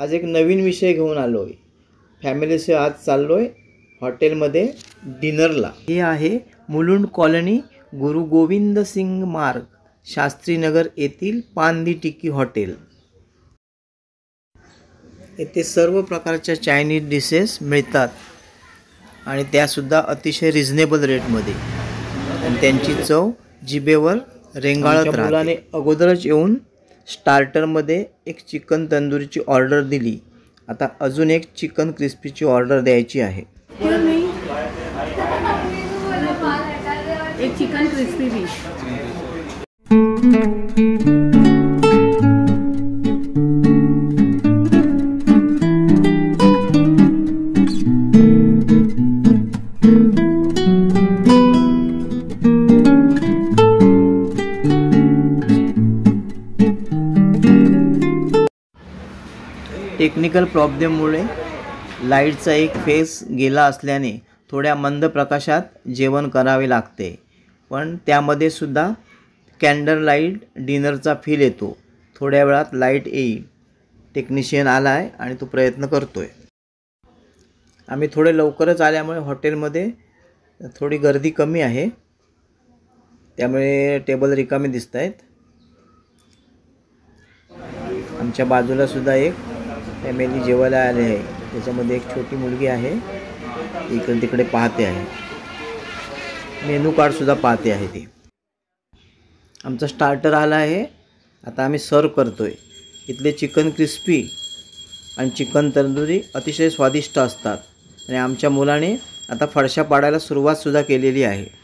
आज एक नवीन विषय घेऊन आलो आहे। फॅमिलीसह आज चाललो आहे हॉटेलमध्ये डिनरला। हे आहे मुलुंड कॉलनी, गुरु गोविंद सिंग मार्ग, शास्त्रीनगर येथील पांदी टिक्की हॉटेल। येथे सर्व प्रकारच्या चायनीज डिशेस मिळतात आणि त्यासुद्धा अतिशय रिझनेबल रेटमध्ये, आणि त्यांची चव जिभेवर रेंगाळत राहते। मुलाने अगोदरच येऊन स्टार्टरमध्ये एक चिकन तंदुरीची ऑर्डर दिली। आता अजून एक चिकन क्रिस्पीची ऑर्डर द्यायची आहे। एक चिकन क्रिस्पी भी। टेक्निकल प्रॉब्लेममुळे लाईटचा एक फेस गेला असल्याने थोड्या मंद प्रकाशात जेवण करावे लागते, पण त्यामध्ये सुद्धा कॅन्डल लाईट डिनरचा फील येतो। थोड्या वेळात लाईट येईल। टेक्निशियन आला आहे आणि तो प्रयत्न करतोय। आम्ही थोडे लवकरच आल्यामुळे हॉटेलमध्ये थोडी गर्दी कमी आहे, त्यामुळे टेबल रिकामे दिसत आहेत। आमच्या बाजूला सुद्धा एक फॅमिली जेवायला आले आहे, त्याच्यामध्ये एक छोटी मुलगी आहे, इकडे तिकडे पाहते आहे, मेनू कार्ड सुद्धा पाहते आहे ती। आमचा स्टार्टर आला आहे, आता आम्ही सर्व करतोय। इथले चिकन क्रिस्पी आणि चिकन तंदुरी अतिशय स्वादिष्ट असतात आणि आमच्या मुलाने आता फडशा पाडायला सुरुवात सुद्धा केलेली आहे।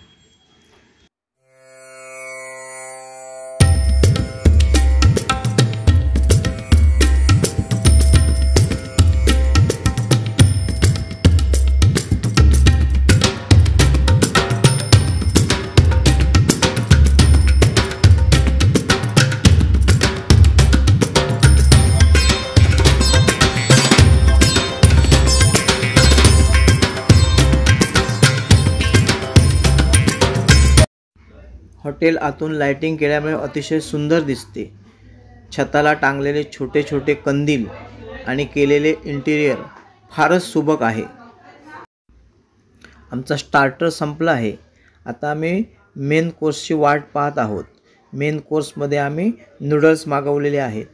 हॉटेल आतून लाइटिंग केल्यामुळे अतिशय सुंदर दिसते। छताला टांगलेले छोटे छोटे कंदील आणि केलेले इंटिरियर फारच सुबक आहे। आमचा स्टार्टर संपला आहे, आता आम्ही मेन कोर्सची वाट पाहत आहोत। मेन कोर्समध्ये आम्ही नूडल्स मागवलेले आहेत।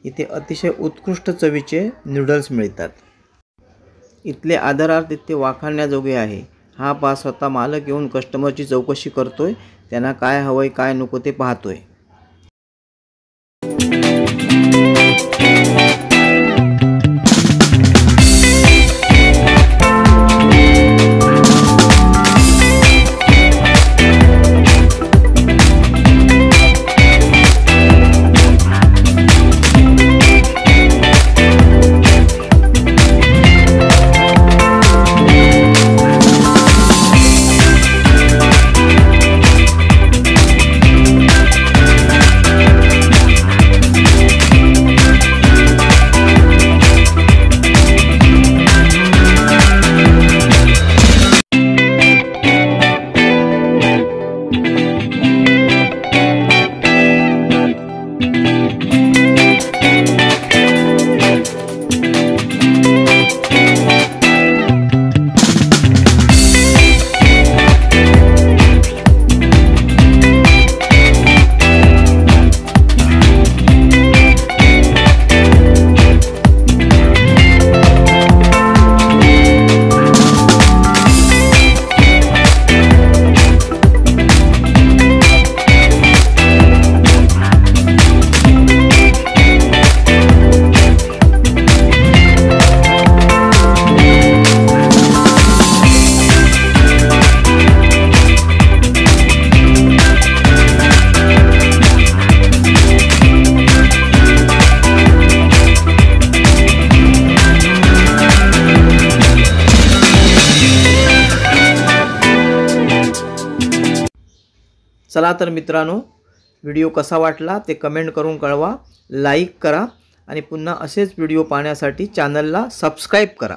इथे अतिशय उत्कृष्ट चवीचे नूडल्स मिळतात। इथले आदरार्थ इथे वाखाणण्याजोगे आहे। हा पा स्वतः मालक येऊन कस्टमरची चौकशी करतोय, त्यांना काय हवंय काय नको ते पाहतोय। चला तर मित्रांनो, व्हिडिओ कसा वाटला ते कमेंट करून कळवा, लाईक करा आणि पुन्हा असेच व्हिडिओ पाहण्यासाठी चॅनलला सबस्क्राइब करा।